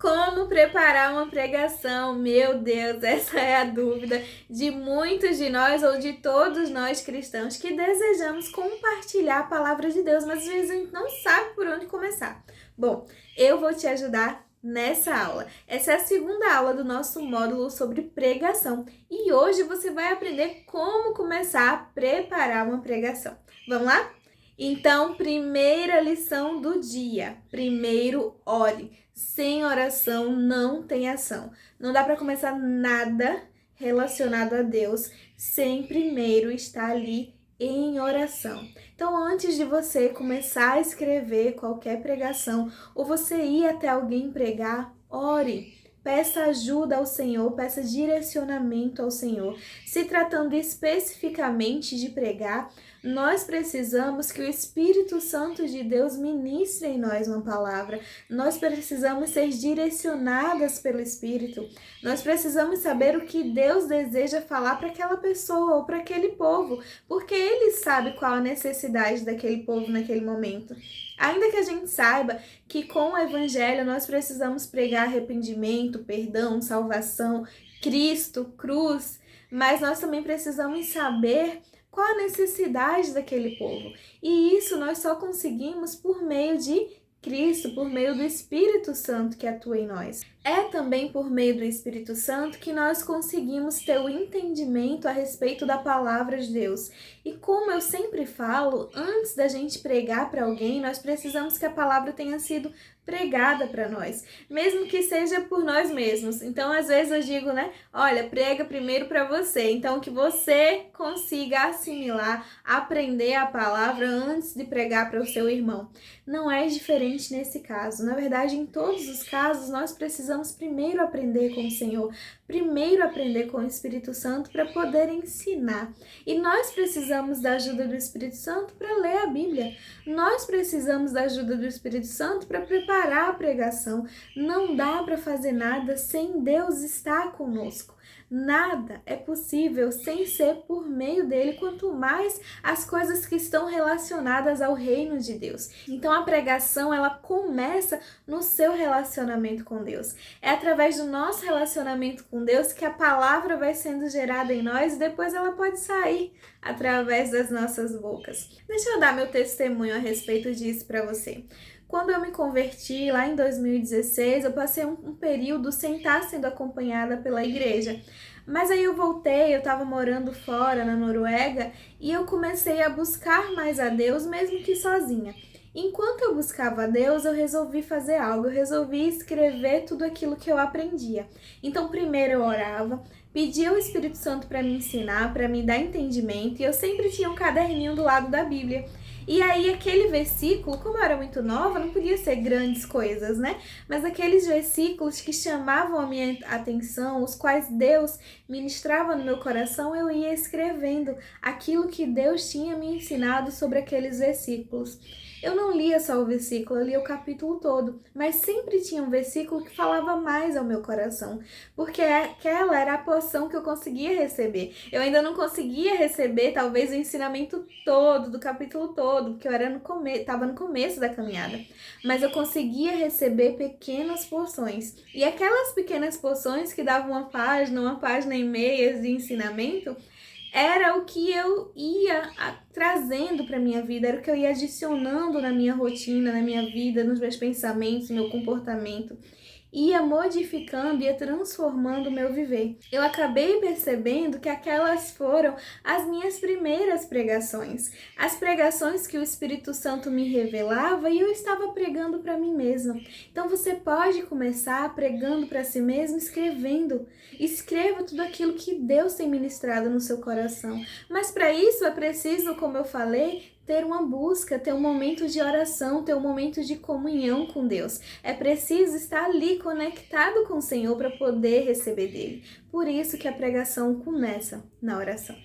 Como preparar uma pregação? Meu Deus, essa é a dúvida de muitos de nós ou de todos nós cristãos que desejamos compartilhar a palavra de Deus, mas às vezes a gente não sabe por onde começar. Bom, eu vou te ajudar nessa aula. Essa é a segunda aula do nosso módulo sobre pregação e hoje você vai aprender como começar a preparar uma pregação. Vamos lá? Então, primeira lição do dia. Primeiro, ore. Sem oração não tem ação. Não dá para começar nada relacionado a Deus sem primeiro estar ali em oração. Então, antes de você começar a escrever qualquer pregação ou você ir até alguém pregar, ore. Peça ajuda ao Senhor, peça direcionamento ao Senhor. Se tratando especificamente de pregar, nós precisamos que o Espírito Santo de Deus ministre em nós uma palavra. Nós precisamos ser direcionadas pelo Espírito. Nós precisamos saber o que Deus deseja falar para aquela pessoa ou para aquele povo, porque Ele sabe qual a necessidade daquele povo naquele momento. Ainda que a gente saiba que com o Evangelho nós precisamos pregar arrependimento, perdão, salvação, Cristo, cruz, mas nós também precisamos saber qual a necessidade daquele povo. E isso nós só conseguimos por meio de Cristo, por meio do Espírito Santo que atua em nós. É também por meio do Espírito Santo que nós conseguimos ter o entendimento a respeito da palavra de Deus. E como eu sempre falo, antes da gente pregar para alguém, nós precisamos que a palavra tenha sido pregada para nós, mesmo que seja por nós mesmos. Então, às vezes eu digo, olha, prega primeiro para você. Então, que você consiga assimilar, aprender a palavra antes de pregar para o seu irmão. Não é diferente nesse caso. Na verdade, em todos os casos, nós precisamos primeiro aprender com o Senhor, primeiro aprender com o Espírito Santo para poder ensinar. E nós precisamos da ajuda do Espírito Santo para ler a Bíblia. Nós precisamos da ajuda do Espírito Santo para preparar a pregação. Não dá para fazer nada sem Deus estar conosco. Nada é possível sem ser por meio dele, quanto mais as coisas que estão relacionadas ao reino de Deus. Então a pregação, ela começa no seu relacionamento com Deus. É através do nosso relacionamento com Deus que a palavra vai sendo gerada em nós e depois ela pode sair através das nossas bocas. Deixa eu dar meu testemunho a respeito disso para você. Quando eu me converti lá em 2016, eu passei um período sem estar sendo acompanhada pela igreja. Mas aí eu voltei, eu estava morando fora na Noruega e eu comecei a buscar mais a Deus, mesmo que sozinha. Enquanto eu buscava a Deus, eu resolvi fazer algo, eu resolvi escrever tudo aquilo que eu aprendia. Então, primeiro eu orava, pedia ao Espírito Santo para me ensinar, para me dar entendimento, e eu sempre tinha um caderninho do lado da Bíblia. E aí aquele versículo, como eu era muito nova, não podia ser grandes coisas, Mas aqueles versículos que chamavam a minha atenção, os quais Deus ministrava no meu coração, eu ia escrevendo aquilo que Deus tinha me ensinado sobre aqueles versículos. Eu não lia só o versículo, eu lia o capítulo todo, mas sempre tinha um versículo que falava mais ao meu coração, porque aquela era a porção que eu conseguia receber. Eu ainda não conseguia receber, talvez, o ensinamento todo, do capítulo todo, porque eu estava no começo da caminhada, mas eu conseguia receber pequenas porções. E aquelas pequenas porções que davam uma página e meia de ensinamento, era o que eu ia trazendo para minha vida, era o que eu ia adicionando na minha rotina, na minha vida, nos meus pensamentos, no meu comportamento. Ia modificando, ia transformando o meu viver. Eu acabei percebendo que aquelas foram as minhas primeiras pregações. As pregações que o Espírito Santo me revelava e eu estava pregando para mim mesma. Então você pode começar pregando para si mesmo, escrevendo. Escreva tudo aquilo que Deus tem ministrado no seu coração. Mas para isso é preciso, como eu falei, ter uma busca, ter um momento de oração, ter um momento de comunhão com Deus. É preciso estar ali conectado com o Senhor para poder receber dele. Por isso que a pregação começa na oração.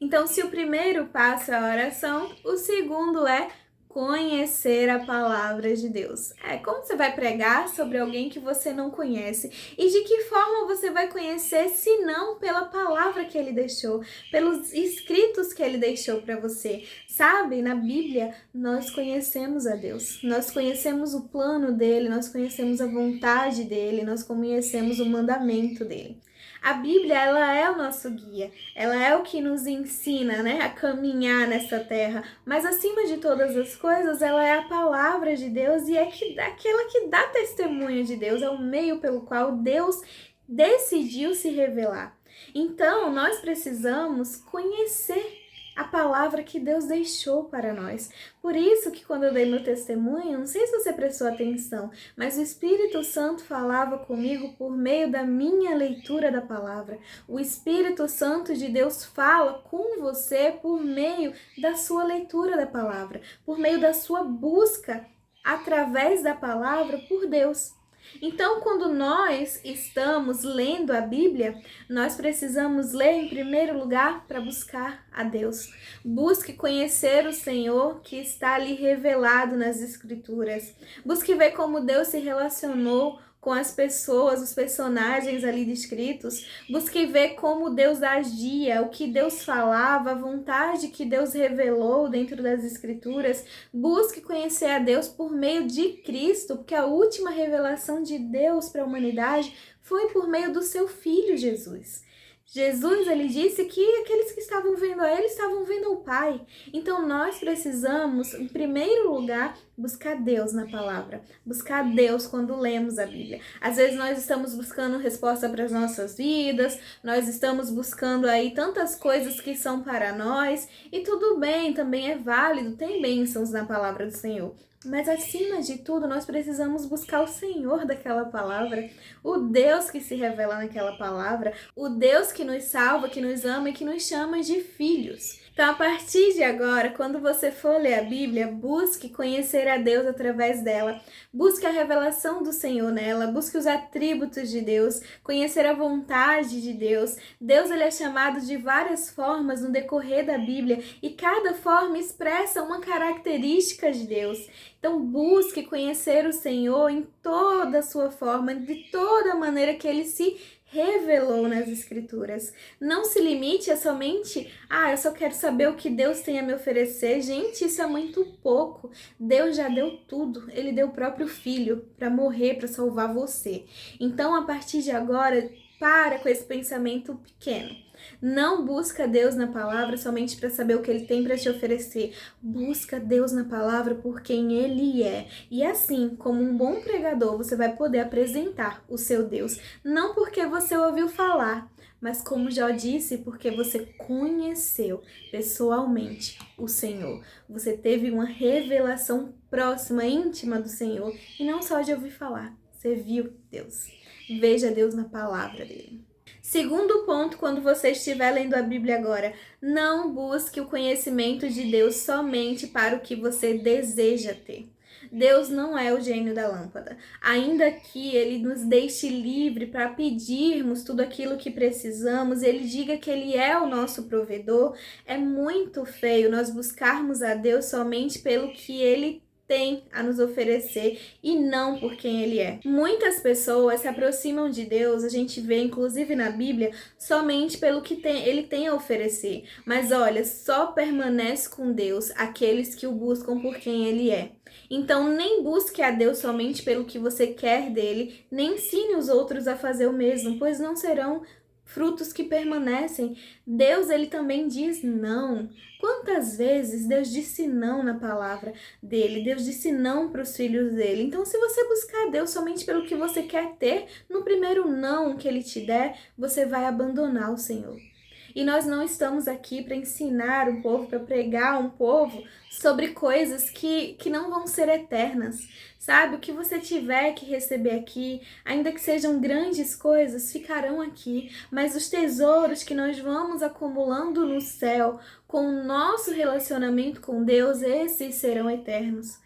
Então, se o primeiro passo é a oração, o segundo é conhecer a palavra de Deus. Como você vai pregar sobre alguém que você não conhece? E de que forma você vai conhecer se não pela palavra que ele deixou, pelos escritos que ele deixou para você? Sabe, na Bíblia nós conhecemos a Deus, nós conhecemos o plano dele, nós conhecemos a vontade dele, nós conhecemos o mandamento dele. A Bíblia, ela é o nosso guia, ela é o que nos ensina, né, a caminhar nessa terra, mas acima de todas as coisas, ela é a palavra de Deus e é aquela que dá testemunho de Deus, é o meio pelo qual Deus decidiu se revelar. Então, nós precisamos conhecer a palavra que Deus deixou para nós. Por isso que quando eu dei meu testemunho, não sei se você prestou atenção, mas o Espírito Santo falava comigo por meio da minha leitura da palavra. O Espírito Santo de Deus fala com você por meio da sua leitura da palavra, por meio da sua busca através da palavra por Deus. Então, quando nós estamos lendo a Bíblia, nós precisamos ler em primeiro lugar para buscar a Deus. Busque conhecer o Senhor que está ali revelado nas Escrituras. Busque ver como Deus se relacionou com as pessoas, os personagens ali descritos. Busque ver como Deus agia, o que Deus falava, a vontade que Deus revelou dentro das Escrituras. Busque conhecer a Deus por meio de Cristo, porque a última revelação de Deus para a humanidade foi por meio do seu Filho Jesus. Jesus, ele disse que aqueles que estavam vendo a ele estavam vendo o Pai. Então nós precisamos, em primeiro lugar, buscar Deus na palavra, buscar Deus quando lemos a Bíblia. Às vezes nós estamos buscando resposta para as nossas vidas, nós estamos buscando aí tantas coisas que são para nós, e tudo bem, também é válido, tem bênçãos na palavra do Senhor. Mas acima de tudo, nós precisamos buscar o Senhor daquela palavra, o Deus que se revela naquela palavra, o Deus que nos salva, que nos ama e que nos chama de filhos. Então, a partir de agora, quando você for ler a Bíblia, busque conhecer a Deus através dela. Busque a revelação do Senhor nela, busque os atributos de Deus, conhecer a vontade de Deus. Deus, ele é chamado de várias formas no decorrer da Bíblia e cada forma expressa uma característica de Deus. Então, busque conhecer o Senhor em toda a sua forma, de toda a maneira que ele se revelou nas Escrituras. Não se limite a somente, eu só quero saber o que Deus tem a me oferecer. Gente, isso é muito pouco. Deus já deu tudo. Ele deu o próprio Filho para morrer, para salvar você. Então, a partir de agora, para com esse pensamento pequeno. Não busca Deus na palavra somente para saber o que ele tem para te oferecer. Busca Deus na palavra por quem ele é. E assim, como um bom pregador, você vai poder apresentar o seu Deus. Não porque você ouviu falar, mas como já disse, porque você conheceu pessoalmente o Senhor. Você teve uma revelação próxima, íntima do Senhor. E não só de ouvir falar, você viu Deus. Veja Deus na palavra dele. Segundo ponto, quando você estiver lendo a Bíblia agora, não busque o conhecimento de Deus somente para o que você deseja ter. Deus não é o gênio da lâmpada. Ainda que ele nos deixe livre para pedirmos tudo aquilo que precisamos, ele diga que ele é o nosso provedor, é muito feio nós buscarmos a Deus somente pelo que ele tem a nos oferecer e não por quem ele é. Muitas pessoas se aproximam de Deus, a gente vê inclusive na Bíblia, somente pelo que ele tem a oferecer. Mas olha, só permanece com Deus aqueles que o buscam por quem ele é. Então nem busque a Deus somente pelo que você quer dele, nem ensine os outros a fazer o mesmo, pois não serão frutos que permanecem. Deus, ele também diz não. Quantas vezes Deus disse não na palavra dele? Deus disse não para os filhos dele. Então, se você buscar Deus somente pelo que você quer ter, no primeiro não que ele te der, você vai abandonar o Senhor. E nós não estamos aqui para ensinar um povo, para pregar um povo sobre coisas que não vão ser eternas, sabe? O que você tiver que receber aqui, ainda que sejam grandes coisas, ficarão aqui. Mas os tesouros que nós vamos acumulando no céu, com o nosso relacionamento com Deus, esses serão eternos.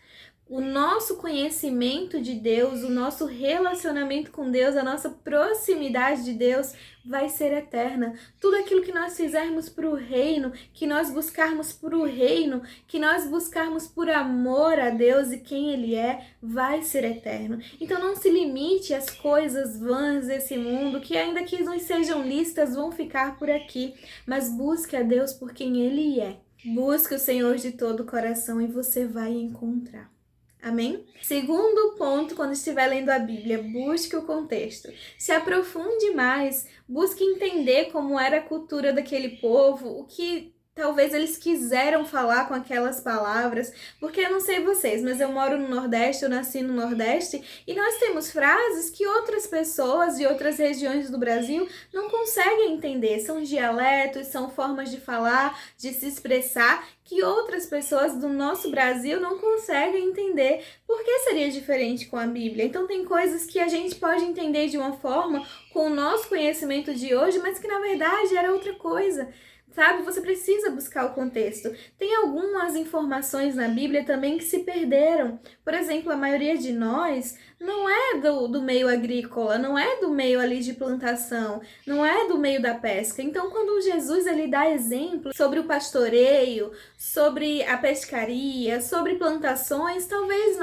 o nosso conhecimento de Deus, o nosso relacionamento com Deus, a nossa proximidade de Deus vai ser eterna. Tudo aquilo que nós fizermos para o reino, que nós buscarmos por o reino, que nós buscarmos por amor a Deus e quem Ele é, vai ser eterno. Então não se limite às coisas vãs desse mundo, que ainda que nos sejam listas, vão ficar por aqui, mas busque a Deus por quem Ele é. Busque o Senhor de todo o coração e você vai encontrar. Amém? Segundo ponto, quando estiver lendo a Bíblia, busque o contexto. Se aprofunde mais, busque entender como era a cultura daquele povo, o que talvez eles quiseram falar com aquelas palavras, porque eu não sei vocês, mas eu moro no Nordeste, eu nasci no Nordeste, e nós temos frases que outras pessoas de outras regiões do Brasil não conseguem entender. São dialetos, são formas de falar, de se expressar, que outras pessoas do nosso Brasil não conseguem entender. Por que seria diferente com a Bíblia? Então tem coisas que a gente pode entender de uma forma com o nosso conhecimento de hoje, mas que na verdade era outra coisa. Sabe? Você precisa buscar o contexto. Tem algumas informações na Bíblia também que se perderam. Por exemplo, a maioria de nós não é do meio agrícola, não é do meio ali de plantação, não é do meio da pesca. Então, quando Jesus ele dá exemplo sobre o pastoreio, sobre a pescaria, sobre plantações, talvez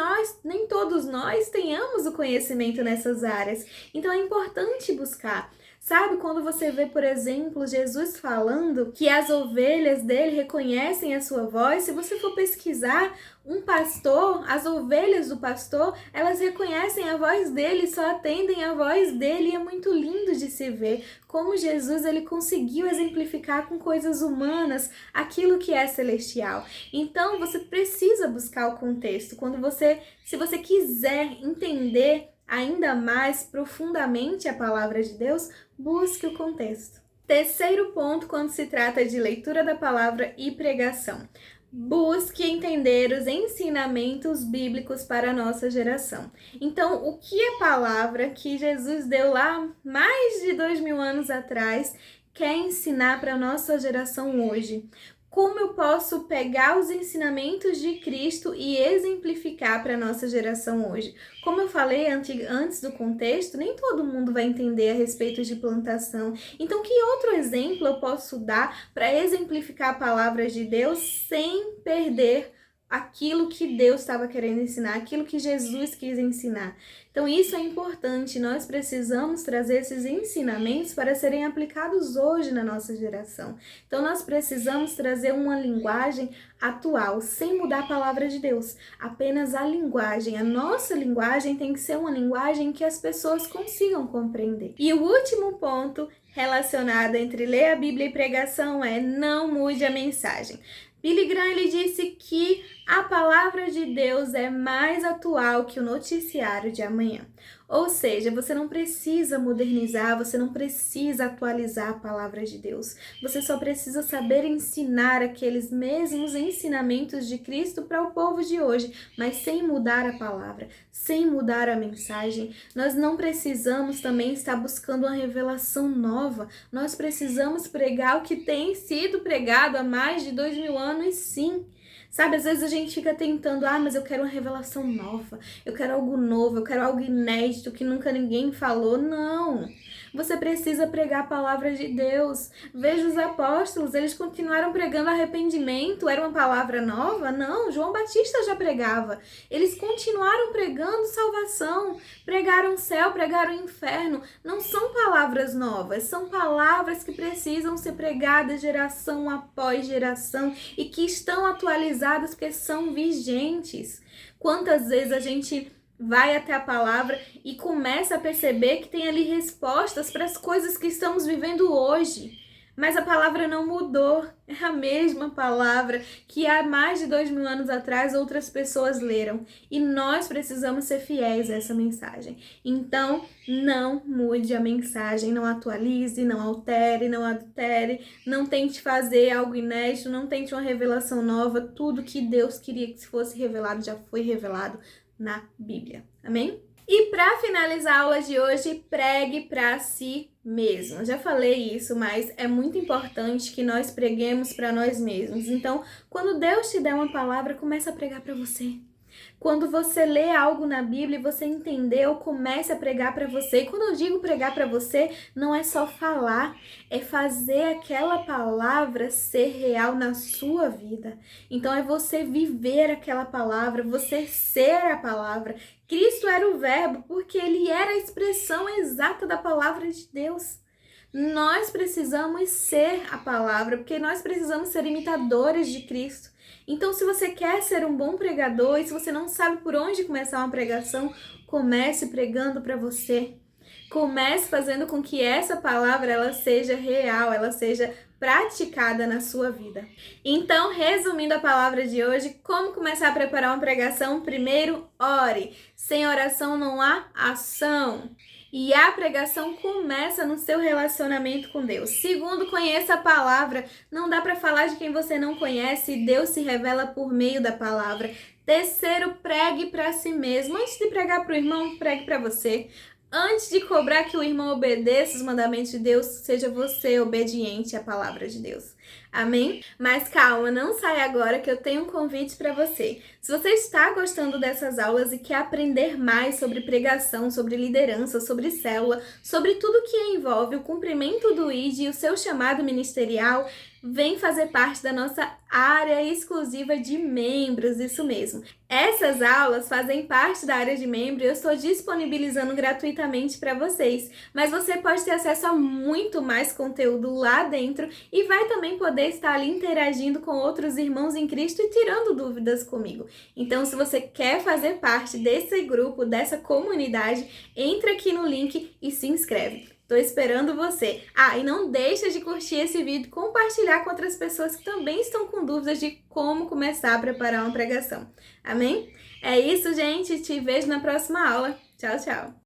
nem todos nós tenhamos o conhecimento nessas áreas. Então, é importante buscar. Sabe, quando você vê, por exemplo, Jesus falando que as ovelhas dele reconhecem a sua voz, se você for pesquisar um pastor, as ovelhas do pastor, elas reconhecem a voz dele, só atendem a voz dele, e é muito lindo de se ver como Jesus ele conseguiu exemplificar com coisas humanas aquilo que é celestial. Então, você precisa buscar o contexto. Se você quiser entender ainda mais profundamente a palavra de Deus, busque o contexto. Terceiro ponto, quando se trata de leitura da palavra e pregação. Busque entender os ensinamentos bíblicos para a nossa geração. Então, o que a palavra que Jesus deu lá mais de 2000 anos atrás quer ensinar para a nossa geração hoje? Como eu posso pegar os ensinamentos de Cristo e exemplificar para a nossa geração hoje? Como eu falei antes do contexto, nem todo mundo vai entender a respeito de plantação. Então, que outro exemplo eu posso dar para exemplificar a palavra de Deus sem perder aquilo que Deus estava querendo ensinar, aquilo que Jesus quis ensinar? Então, isso é importante. Nós precisamos trazer esses ensinamentos para serem aplicados hoje na nossa geração. Então, nós precisamos trazer uma linguagem atual, sem mudar a palavra de Deus. Apenas a linguagem. A nossa linguagem tem que ser uma linguagem que as pessoas consigam compreender. E o último ponto relacionado entre ler a Bíblia e pregação é: não mude a mensagem. Billy Graham ele disse que a palavra de Deus é mais atual que o noticiário de amanhã. Ou seja, você não precisa modernizar, você não precisa atualizar a palavra de Deus. Você só precisa saber ensinar aqueles mesmos ensinamentos de Cristo para o povo de hoje, mas sem mudar a palavra, sem mudar a mensagem. Nós não precisamos também estar buscando uma revelação nova. Nós precisamos pregar o que tem sido pregado há mais de 2000 anos, sim. Sabe, às vezes a gente fica tentando, mas eu quero uma revelação nova, eu quero algo novo, eu quero algo inédito que nunca ninguém falou. Não! Você precisa pregar a palavra de Deus. Veja os apóstolos, eles continuaram pregando arrependimento. Era uma palavra nova? Não, João Batista já pregava. Eles continuaram pregando salvação, pregaram o céu, pregaram o inferno. Não são palavras novas, são palavras que precisam ser pregadas geração após geração e que estão atualizadas porque são vigentes. Quantas vezes a gente vai até a palavra e começa a perceber que tem ali respostas para as coisas que estamos vivendo hoje. Mas a palavra não mudou, é a mesma palavra que há mais de 2000 anos atrás outras pessoas leram. E nós precisamos ser fiéis a essa mensagem. Então, não mude a mensagem, não atualize, não altere, não adultere, não tente fazer algo inédito, não tente uma revelação nova. Tudo que Deus queria que fosse revelado já foi revelado na Bíblia. Amém? E para finalizar a aula de hoje, pregue para si mesmo. Já falei isso, mas é muito importante que nós preguemos para nós mesmos. Então, quando Deus te der uma palavra, começa a pregar para você. Quando você lê algo na Bíblia e você entendeu, comece a pregar para você. E quando eu digo pregar para você, não é só falar, é fazer aquela palavra ser real na sua vida. Então é você viver aquela palavra, você ser a palavra. Cristo era o verbo porque ele era a expressão exata da palavra de Deus. Nós precisamos ser a palavra, porque nós precisamos ser imitadores de Cristo. Então, se você quer ser um bom pregador e se você não sabe por onde começar uma pregação, comece pregando para você. Comece fazendo com que essa palavra ela seja real, ela seja praticada na sua vida. Então, resumindo a palavra de hoje, como começar a preparar uma pregação? Primeiro, ore. Sem oração não há ação. E a pregação começa no seu relacionamento com Deus. Segundo, conheça a palavra. Não dá para falar de quem você não conhece. Deus se revela por meio da palavra. Terceiro, pregue para si mesmo. Antes de pregar para o irmão, pregue para você. Antes de cobrar que o irmão obedeça os mandamentos de Deus, seja você obediente à palavra de Deus. Amém? Mas calma, não saia agora que eu tenho um convite para você. Se você está gostando dessas aulas e quer aprender mais sobre pregação, sobre liderança, sobre célula, sobre tudo que envolve o cumprimento do ID e o seu chamado ministerial, vem fazer parte da nossa área exclusiva de membros, isso mesmo. Essas aulas fazem parte da área de membro e eu estou disponibilizando gratuitamente para vocês, mas você pode ter acesso a muito mais conteúdo lá dentro e vai também poder estar ali interagindo com outros irmãos em Cristo e tirando dúvidas comigo. Então, se você quer fazer parte desse grupo, dessa comunidade, entra aqui no link e se inscreve. Tô esperando você. E não deixa de curtir esse vídeo e compartilhar com outras pessoas que também estão com dúvidas de como começar a preparar uma pregação. Amém? É isso, gente. Te vejo na próxima aula. Tchau, tchau.